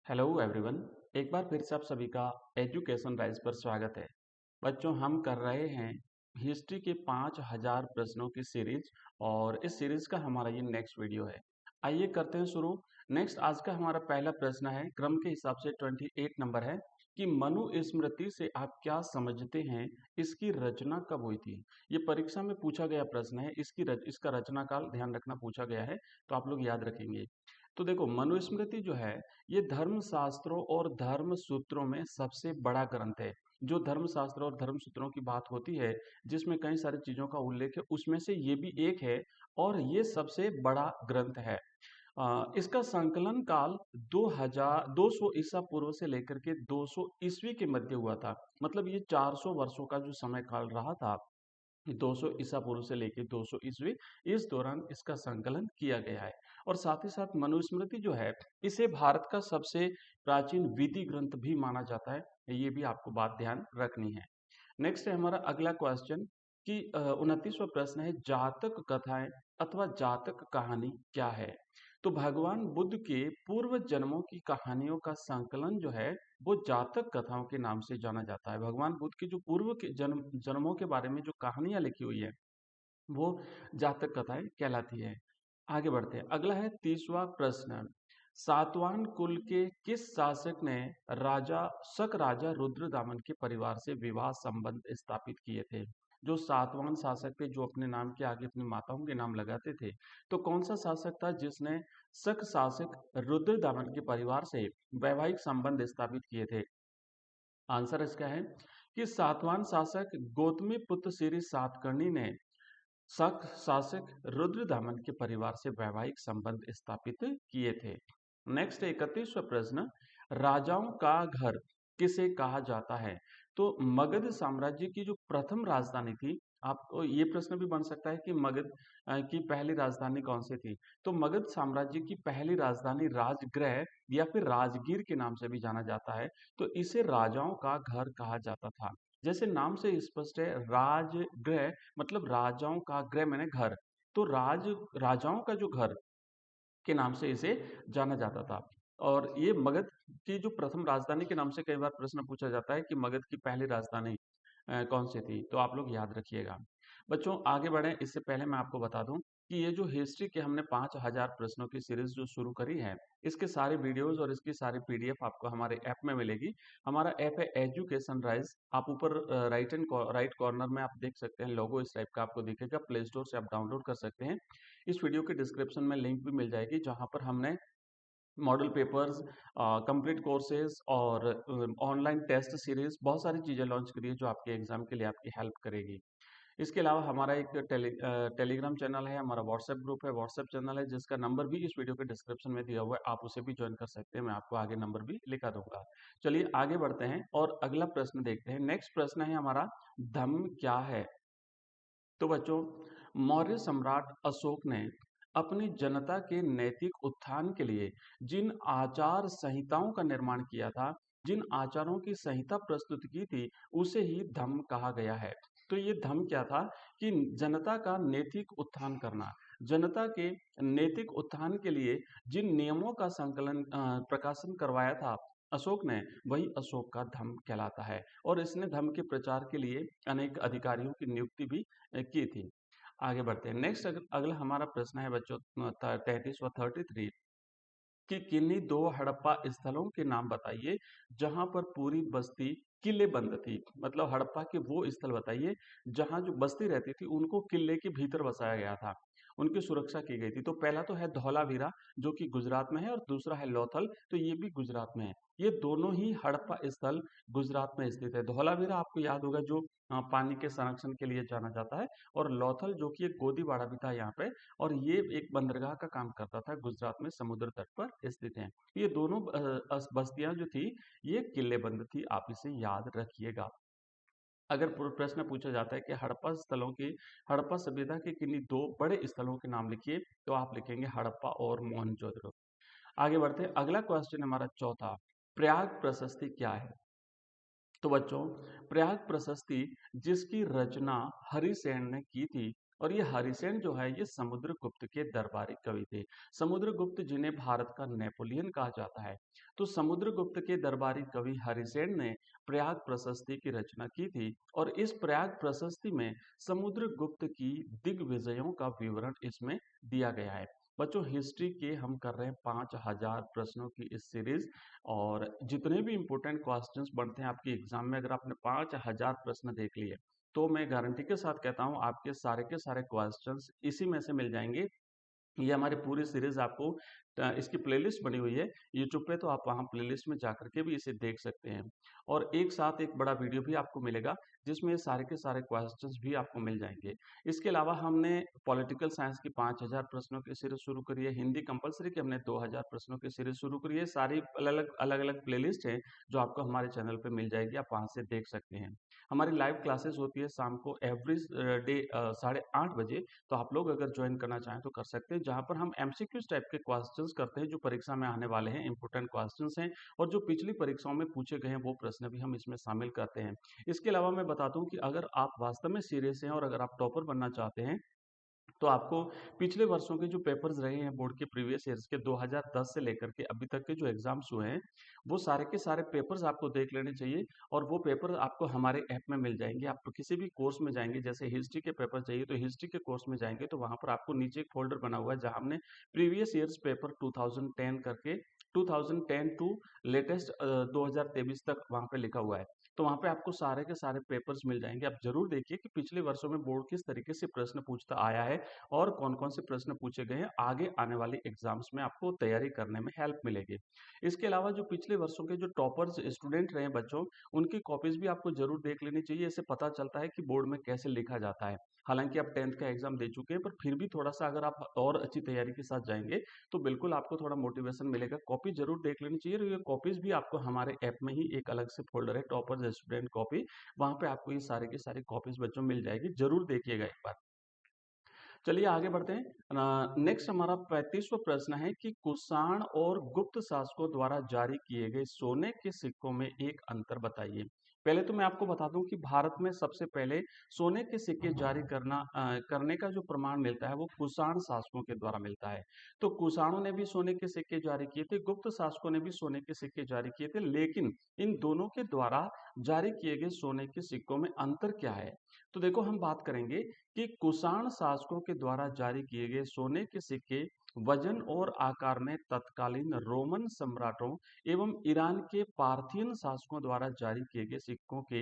Hello everyone. एक बार फिर से आप सभी का एजुकेशन राइज पर स्वागत है। बच्चों, हम कर रहे हैं हिस्ट्री के 5000 प्रश्नों की सीरीज और इस सीरीज का हमारा ये नेक्स्ट वीडियो है। आइए करते हैं शुरू। नेक्स्ट आज का हमारा पहला प्रश्न है, क्रम के हिसाब से 28 नंबर है कि मनुस्मृति से आप क्या समझते हैं, इसकी रचना कब हुई थी। ये परीक्षा में पूछा गया प्रश्न है। इसका रचना काल ध्यान रखना पूछा गया है, तो आप लोग याद रखेंगे। तो देखो, मनुस्मृति जो है ये धर्म शास्त्रों और धर्म सूत्रों में सबसे बड़ा ग्रंथ है। जो धर्म शास्त्र और धर्म सूत्रों की बात होती है, जिसमें कई सारी चीजों का उल्लेख है, उसमें से ये भी एक है और ये सबसे बड़ा ग्रंथ है। इसका संकलन काल 200 ईसा पूर्व से लेकर के 200 ईस्वी के मध्य हुआ था। मतलब ये 400 वर्षों का जो समय काल रहा था, 200 ईसा पूर्व से लेकर 200 ईस्वी, इस दौरान इसका संकलन किया गया है। और साथ ही साथ मनुस्मृति जो है, इसे भारत का सबसे प्राचीन विधि ग्रंथ भी माना जाता है। ये भी आपको बात ध्यान रखनी है। नेक्स्ट है हमारा अगला क्वेश्चन कि 29वां प्रश्न है, जातक कथाएं अथवा जातक कहानी क्या है। तो भगवान बुद्ध के पूर्व जन्मों की कहानियों का संकलन जो है वो जातक कथाओं के नाम से जाना जाता है। भगवान बुद्ध के जो पूर्व के जन्मों के बारे में जो कहानियां लिखी हुई है वो जातक कथाएं कहलाती है। आगे बढ़ते हैं। अगला है 30वां प्रश्न, सातवाहन कुल के किस शासक ने शक राजा रुद्रदामन के परिवार से विवाह संबंध स्थापित किए थे। जो सातवाहन शासक थे, जो अपने नाम के आगे अपनी माताओं के नाम लगाते थे, तो कौन सा शासक था जिसने शक शासक रुद्रदामन के परिवार से वैवाहिक संबंध स्थापित किए थे। आंसर इसका है कि सातवाहन शासक गौतमी पुत्र श्री सातकर्णी ने शक शासक रुद्रदामन के परिवार से वैवाहिक संबंध स्थापित किए थे। नेक्स्ट 31वां प्रश्न, राजाओं का घर किसे कहा जाता है। तो मगध साम्राज्य की जो प्रथम राजधानी थी, आपको ये प्रश्न भी बन सकता है कि मगध की पहली राजधानी कौन सी थी। तो मगध साम्राज्य की पहली राजधानी राजगृह या फिर राजगीर के नाम से भी जाना जाता है। तो इसे राजाओं का घर कहा जाता था। जैसे नाम से स्पष्ट है, राजगृह मतलब राजाओं का गृह मैंने घर, तो राजाओं का जो घर के नाम से इसे जाना जाता था। और ये मगध की जो प्रथम राजधानी के नाम से कई बार प्रश्न पूछा जाता है कि मगध की पहली राजधानी कौन सी थी, तो आप लोग याद रखिएगा। बच्चों आगे बढ़े इससे पहले मैं आपको बता दूं कि ये जो हिस्ट्री के हमने 5000 प्रश्नों की सीरीज जो शुरू करी है, इसके सारे वीडियोस और इसकी सारी पीडीएफ आपको हमारे ऐप में मिलेगी। हमारा ऐप है एजुकेशन राइज। आप ऊपर राइट कॉर्नर में आप देख सकते हैं, लोगो इस टाइप का आपको दिखेगा। प्ले स्टोर से आप डाउनलोड कर सकते हैं। इस वीडियो के डिस्क्रिप्शन में लिंक भी मिल जाएगी, जहां पर हमने मॉडल पेपर्स, कंप्लीट कोर्सेज और ऑनलाइन टेस्ट सीरीज, बहुत सारी चीजें लॉन्च करी है जो आपके एग्जाम के लिए आपकी हेल्प करेगी। इसके अलावा हमारा एक टेलीग्राम चैनल है, हमारा व्हाट्सएप ग्रुप है, व्हाट्सएप चैनल है, जिसका नंबर भी इस वीडियो के डिस्क्रिप्शन में दिया हुआ है। आप उसे भी ज्वाइन कर सकते हैं, मैं आपको आगे नंबर भी लिखा दूंगा। चलिए आगे बढ़ते हैं और अगला प्रश्न देखते हैं। नेक्स्ट प्रश्न है हमारा, धम्म क्या है। तो बच्चों, मौर्य सम्राट अशोक ने अपनी जनता के नैतिक उत्थान के लिए जिन आचार संहिताओं का निर्माण किया था, जिन आचारों की संहिता प्रस्तुत की थी, उसे ही धम्म कहा गया है। तो ये धम्म क्या था कि जनता का नैतिक उत्थान करना। जनता के नैतिक उत्थान के लिए जिन नियमों का प्रकाशन करवाया था अशोक ने, वही अशोक का धम्म कहलाता है। और इसने धम्म के प्रचार के लिए अनेक अधिकारियों की नियुक्ति भी की थी। आगे बढ़ते हैं। नेक्स्ट अगला हमारा प्रश्न है बच्चों 33वां 33, कि किन्हीं दो हड़प्पा स्थलों के नाम बताइए जहां पर पूरी बस्ती किले बंद थी। मतलब हड़प्पा के वो स्थल बताइए जहां जो बस्ती रहती थी उनको किले के भीतर बसाया गया था, उनकी सुरक्षा की गई थी। तो पहला तो है धौलावीरा, जो कि गुजरात में है, और दूसरा है लोथल, तो ये भी गुजरात में है। ये दोनों ही हड़प्पा स्थल गुजरात में स्थित है। धौलावीरा आपको याद होगा, जो पानी के संरक्षण के लिए जाना जाता है, और लोथल जो कि एक गोदीबाड़ा भी था यहाँ पे, और ये एक बंदरगाह का काम करता था, गुजरात में समुद्र तट पर स्थित है। ये दोनों बस्तियां जो थी ये किलेबंद थी, आप इसे याद रखिएगा। अगर प्रश्न पूछा जाता है कि हड़प्पा सभ्यता के किन्हीं दो बड़े स्थलों के नाम लिखिए, तो आप लिखेंगे हड़प्पा और मोहनजोदड़ो। आगे बढ़ते हैं। अगला क्वेश्चन हमारा चौथा, प्रयाग प्रशस्ति क्या है। तो बच्चों, प्रयाग प्रशस्ति जिसकी रचना हरिसेन ने की थी, और ये हरिसेन जो है ये समुद्रगुप्त के दरबारी कवि थे। समुद्रगुप्त जिन्हें भारत का नेपोलियन कहा जाता है। तो समुद्रगुप्त के दरबारी कवि हरिसेन ने प्रयाग प्रशस्ति की रचना की थी और इस प्रयाग प्रशस्ति में समुद्रगुप्त की दिग्विजयों का विवरण इसमें दिया गया है। बच्चों हिस्ट्री के हम कर रहे हैं 5000 प्रश्नों की इस सीरीज, और जितने भी इंपॉर्टेंट क्वेश्चंस बनते हैं आपके एग्जाम में, अगर आपने 5000 प्रश्न देख लिए तो मैं गारंटी के साथ कहता हूं आपके सारे के सारे क्वेश्चंस इसी में से मिल जाएंगे। ये हमारी पूरी सीरीज आपको इसकी प्लेलिस्ट बनी हुई है यूट्यूब पे, तो आप वहाँ प्लेलिस्ट में जाकर के भी इसे देख सकते हैं। और एक साथ एक बड़ा वीडियो भी आपको मिलेगा जिसमें सारे के सारे क्वेश्चंस भी आपको मिल जाएंगे। इसके अलावा हमने पॉलिटिकल साइंस की 5000 प्रश्नों की सीरीज शुरू करी है, हिंदी कंपलसरी की हमने 2000 प्रश्नों की सीरीज शुरू करी है। सारी अलग अलग प्लेलिस्ट है जो आपको हमारे चैनल पे मिल जाएगी, आप वहाँ से देख सकते हैं। हमारी लाइव क्लासेस होती है शाम को एवरी डे 8:30 बजे, तो आप लोग अगर ज्वाइन करना चाहें तो कर सकते हैं, जहां पर हम एमसीक्यूज टाइप के क्वेश्चंस करते हैं जो परीक्षा में आने वाले हैं, इंपोर्टेंट क्वेश्चंस हैं और जो पिछली परीक्षाओं में पूछे गए हैं वो प्रश्न भी हम इसमें शामिल करते हैं। इसके अलावा मैं बताता हूं कि अगर आप वास्तव में सीरियस हैं और अगर आप टॉपर बनना चाहते हैं तो आपको पिछले वर्षों के जो पेपर्स रहे हैं बोर्ड के प्रीवियस ईयर्स के 2010 से लेकर के अभी तक के जो एग्जाम्स हुए हैं वो सारे के सारे पेपर्स आपको देख लेने चाहिए। और वो पेपर आपको हमारे ऐप में मिल जाएंगे। आप तो किसी भी कोर्स में जाएंगे, जैसे हिस्ट्री के पेपर चाहिए तो हिस्ट्री के कोर्स में जाएंगे तो वहां पर आपको नीचे एक फोल्डर बना हुआ है जहां हमने प्रीवियस ईयर्स पेपर 2010 करके 2010 टू लेटेस्ट 2023 तक वहां पे लिखा हुआ है। तो वहां पे आपको सारे के सारे पेपर्स मिल जाएंगे। आप जरूर देखिए कि पिछले वर्षों में बोर्ड किस तरीके से प्रश्न पूछता आया है और कौन कौन से प्रश्न पूछे गए हैं, आगे आने वाले एग्जाम्स में आपको तैयारी करने में हेल्प मिलेगी। इसके अलावा जो पिछले वर्षों के जो टॉपर्स स्टूडेंट रहे बच्चों, उनकी कॉपीज भी आपको जरूर देख लेनी चाहिए। इससे पता चलता है कि बोर्ड में कैसे लिखा जाता है। हालांकि आप 10th का एग्जाम दे चुके हैं पर फिर भी थोड़ा सा अगर आप और अच्छी तैयारी के साथ जाएंगे तो बिल्कुल आपको थोड़ा मोटिवेशन मिलेगा। कॉपी जरूर देख लेनी चाहिए और ये कॉपीज भी आपको हमारे ऐप में ही एक अलग से फोल्डर है टॉपर्स स्टूडेंट कॉपी, वहां पे आपको ये सारे की सारी कॉपीज बच्चों मिल जाएगी, जरूर देखिएगा एक बार। चलिए आगे बढ़ते हैं। नेक्स्ट हमारा 35वां प्रश्न है कि कुषाण और गुप्त शासकों द्वारा जारी किए गए सोने के सिक्कों में एक अंतर बताइए। पहले तो मैं आपको बता दूं कि भारत में सबसे पहले सोने के सिक्के जारी करने का जो प्रमाण मिलता है वो कुषाण शासकों के द्वारा मिलता है। तो कुषाणों ने भी सोने के सिक्के जारी किए थे, गुप्त शासकों ने भी सोने के सिक्के जारी किए थे, लेकिन इन दोनों के द्वारा जारी किए गए सोने के सिक्कों में अंतर क्या है। तो देखो हम बात करेंगे कि कुषाण शासकों के द्वारा जारी किए गए सोने के सिक्के वजन और आकार में तत्कालीन रोमन सम्राटों एवं ईरान के पार्थियन शासकों द्वारा जारी किए गए सिक्कों के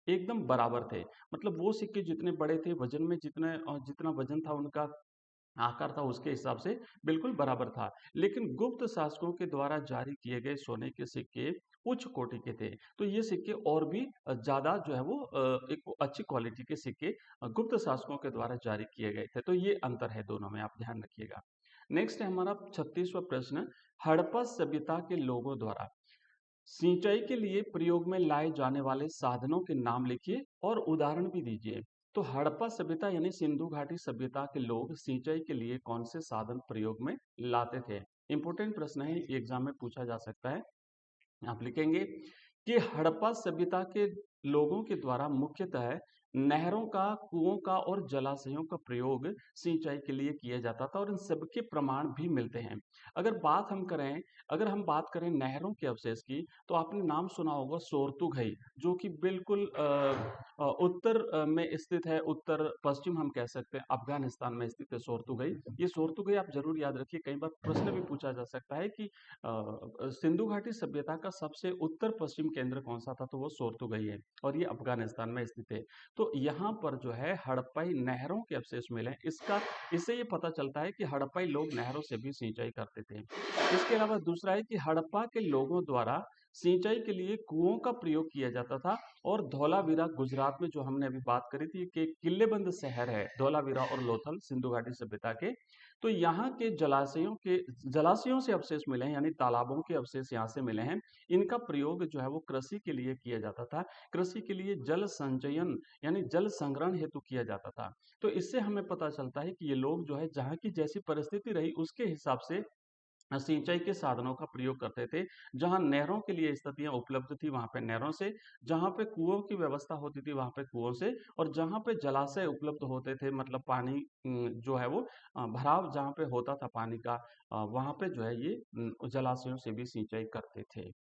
एकदम बराबर थे। मतलब वो सिक्के जितने बड़े थे, वजन में जितना वजन था उनका, आकार था, उसके हिसाब से बिल्कुल बराबर था। लेकिन गुप्त शासकों के द्वारा जारी किए गए सोने के सिक्के उच्च कोटि के थे। तो ये सिक्के और भी ज्यादा जो है वो एक अच्छी क्वालिटी के सिक्के गुप्त शासकों के द्वारा जारी किए गए थे। तो ये अंतर है दोनों में, आप ध्यान रखिएगा। नेक्स्ट है हमारा 36वां प्रश्न, हड़प्पा सभ्यता के लोगों द्वारा सिंचाई के लिए प्रयोग में लाए जाने वाले साधनों के नाम लिखिए और उदाहरण भी दीजिए। तो हड़प्पा सभ्यता यानी सिंधु घाटी सभ्यता के लोग सिंचाई के लिए कौन से साधन प्रयोग में लाते थे। इंपोर्टेंट प्रश्न है, एग्जाम में पूछा जा सकता है। आप लिखेंगे कि हड़प्पा सभ्यता के लोगों के द्वारा मुख्यतः नहरों का, कुओं का और जलाशयों का प्रयोग सिंचाई के लिए किया जाता था और इन सबके प्रमाण भी मिलते हैं। अगर हम बात करें नहरों के अवशेष की, तो आपने नाम सुना होगा सोरतुघई, जो कि बिल्कुल उत्तर में स्थित है, उत्तर पश्चिम हम कह सकते हैं, अफगानिस्तान में स्थित है सोरतुघई। ये सोरतुघई आप जरूर याद रखिए, कई बार प्रश्न भी पूछा जा सकता है कि सिंधु घाटी सभ्यता का सबसे उत्तर पश्चिम केंद्र कौन सा था, तो वो सोरतुगई है और ये अफगानिस्तान में स्थित है। तो यहाँ पर जो है हड़प्पाई नहरों के अवशेष मिले हैं। इससे ये पता चलता है कि हड़प्पाई लोग नहरों से भी सिंचाई करते थे। इसके अलावा दूसरा है कि हड़प्पा के लोगों द्वारा सिंचाई के लिए कुओं का प्रयोग किया जाता था। और धौलावीरा गुजरात में जो हमने अभी बात करी थी कि किलेबंद शहर है धौलावीरा और लोथल सिंधु घाटी सभ्यता के, तो यहाँ के जलाशयों से अवशेष मिले हैं, यानी तालाबों के अवशेष यहाँ से मिले हैं। इनका प्रयोग जो है वो कृषि के लिए किया जाता था। कृषि के लिए जल संचयन यानी जल संग्रहण हेतु किया जाता था। तो इससे हमें पता चलता है कि ये लोग जो है जहाँ की जैसी परिस्थिति रही उसके हिसाब से सिंचाई के साधनों का प्रयोग करते थे। जहाँ नहरों के लिए स्थितियाँ उपलब्ध थी वहाँ पे नहरों से, जहाँ पे कुओं की व्यवस्था होती थी वहाँ पे कुओं से, और जहाँ पे जलाशय उपलब्ध होते थे मतलब पानी जो है वो भराव जहाँ पे होता था पानी का, वहाँ पे जो है ये जलाशयों से भी सिंचाई करते थे।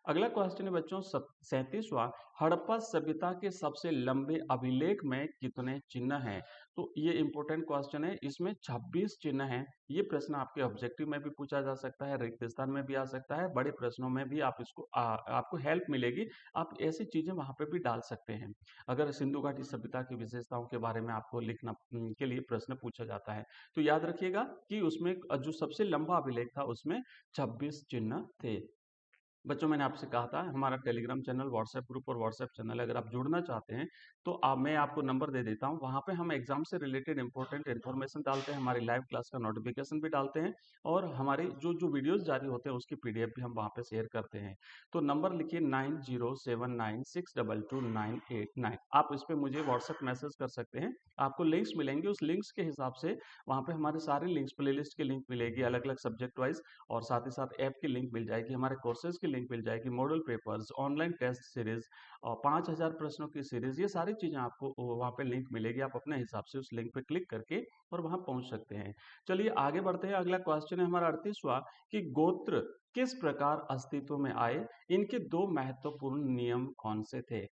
अगला क्वेश्चन है बच्चों 37वां, हड़प्पा सभ्यता के सबसे लंबे अभिलेख में कितने चिन्ह हैं? तो ये इंपॉर्टेंट क्वेश्चन है, इसमें 26 चिन्ह हैं। ये प्रश्न आपके ऑब्जेक्टिव में भी पूछा जा सकता है, रिक्त स्थान में भी आ सकता है, बड़े प्रश्नों में भी आप इसको आपको हेल्प मिलेगी। आप ऐसी चीजें वहां पे भी डाल सकते हैं। अगर सिंधु घाटी सभ्यता की विशेषताओं के बारे में आपको लिखना के लिए प्रश्न पूछा जाता है, तो याद रखिएगा कि उसमें जो सबसे लंबा अभिलेख था उसमें 26 चिन्ह थे। बच्चों मैंने आपसे कहा था हमारा टेलीग्राम चैनल, व्हाट्सएप ग्रुप और व्हाट्सएप चैनल अगर आप जुड़ना चाहते हैं तो मैं आपको नंबर दे देता हूँ। वहाँ पे हम एग्जाम से रिलेटेड इंपॉर्टेंट इन्फॉर्मेशन डालते हैं, हमारी लाइव क्लास का नोटिफिकेशन भी डालते हैं, और हमारी जो जो वीडियोस जारी होते हैं उसकी पीडीएफ भी हम वहाँ पे शेयर करते हैं। तो नंबर लिखिए 9079622989। आप इस पर मुझे व्हाट्सएप मैसेज कर सकते हैं। आपको लिंक्स मिलेंगे, उस लिंक्स के हिसाब से वहाँ पे हमारे सारे लिंक्स, प्ले लिस्ट की लिंक मिलेगी अलग अलग सब्जेक्ट वाइज, और साथ ही साथ ऐप की लिंक मिल जाएगी, हमारे कोर्सेज की लिंक मिल जाएगी, model papers, online test series और 5000 प्रश्नों की सीरीज, ये सारी चीजें आपको वहाँ पे लिंक मिलेगी। आप अपने हिसाब से उस लिंक पे क्लिक करके और वहां पहुंच सकते हैं। चलिए आगे बढ़ते हैं। अगला क्वेश्चन है हमारा 38वां, कि गोत्र किस प्रकार अस्तित्व में आए, इनके दो महत्वपूर्ण नियम कौन से थे?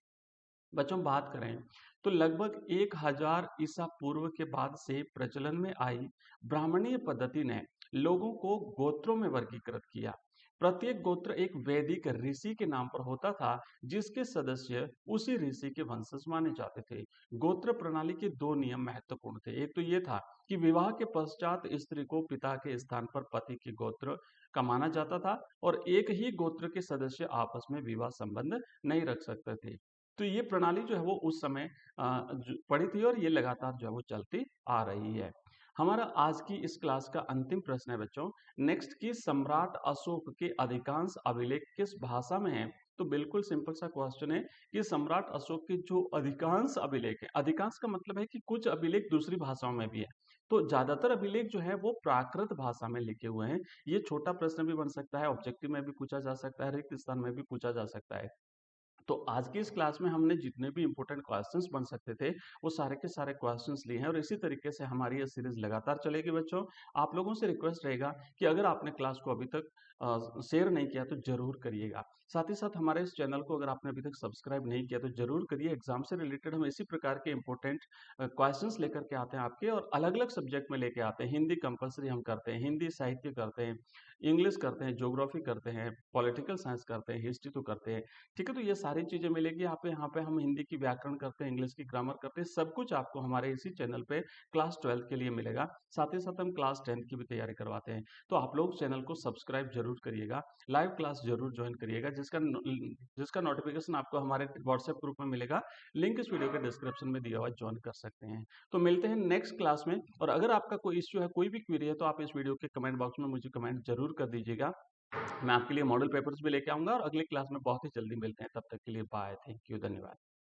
बच्चों बात करें तो लगभग 1000 ईसा पूर्व के बाद से प्रचलन में आई ब्राह्मणीय पद्धति ने लोगों को गोत्रों में वर्गीकृत किया। प्रत्येक गोत्र एक वैदिक ऋषि के नाम पर होता था, जिसके सदस्य उसी ऋषि के वंशज माने जाते थे। गोत्र प्रणाली के दो नियम महत्वपूर्ण थे। एक तो ये था कि विवाह के पश्चात स्त्री को पिता के स्थान पर पति के गोत्र का माना जाता था, और एक ही गोत्र के सदस्य आपस में विवाह संबंध नहीं रख सकते थे। तो ये प्रणाली जो है वो उस समय पड़ी थी, और ये लगातार जो है वो चलती आ रही है। हमारा आज की इस क्लास का अंतिम प्रश्न है बच्चों नेक्स्ट, की सम्राट अशोक के अधिकांश अभिलेख किस भाषा में है? तो बिल्कुल सिंपल सा क्वेश्चन है कि सम्राट अशोक के जो अधिकांश अभिलेख है, अधिकांश का मतलब है कि कुछ अभिलेख दूसरी भाषाओं में भी है, तो ज्यादातर अभिलेख जो है वो प्राकृत भाषा में लिखे हुए हैं। ये छोटा प्रश्न भी बन सकता है, ऑब्जेक्टिव में भी पूछा जा सकता है, रिक्त स्थान में भी पूछा जा सकता है। तो आज की इस क्लास में हमने जितने भी इंपॉर्टेंट क्वेश्चंस बन सकते थे वो सारे के सारे क्वेश्चंस लिए हैं, और इसी तरीके से हमारी ये सीरीज लगातार चलेगी बच्चों। आप लोगों से रिक्वेस्ट रहेगा कि अगर आपने क्लास को अभी तक शेयर नहीं किया तो जरूर करिएगा। साथ ही साथ हमारे इस चैनल को अगर आपने अभी तक सब्सक्राइब नहीं किया तो जरूर करिए। एग्जाम से रिलेटेड हम इसी प्रकार के इंपॉर्टेंट क्वेश्चंस लेकर के आते हैं आपके, और अलग अलग सब्जेक्ट में लेके आते हैं। हिंदी कंपलसरी हम करते हैं, हिंदी साहित्य करते हैं, इंग्लिश करते हैं, ज्योग्राफी करते हैं, पॉलिटिकल साइंस करते हैं, हिस्ट्री तो करते हैं। ठीक है, तो ये सारी चीजें मिलेगी यहाँ पे हम हिंदी की व्याकरण करते हैं, इंग्लिश की ग्रामर करते हैं, सब कुछ आपको हमारे इसी चैनल पे क्लास 12 के लिए मिलेगा। साथ ही साथ हम क्लास 10 की भी तैयारी करवाते हैं। तो आप लोग चैनल को सब्सक्राइब जरूर करिएगा, लाइव क्लास जरूर ज्वाइन करिएगा, जिसका नोटिफिकेशन आपको हमारे व्हाट्सएप ग्रुप में मिलेगा। लिंक इस वीडियो के डिस्क्रिप्शन में दिया हुआ, ज्वाइन कर सकते हैं। तो मिलते हैं नेक्स्ट क्लास में, और अगर आपका कोई इश्यू है, कोई भी क्वेरी है, तो आप इस वीडियो के कमेंट बॉक्स में मुझे कमेंट जरूर कर दीजिएगा। मैं आपके लिए मॉडल पेपर्स भी लेके आऊंगा, और अगली क्लास में बहुत ही जल्दी मिलते हैं। तब तक के लिए बाय, थैंक यू, धन्यवाद।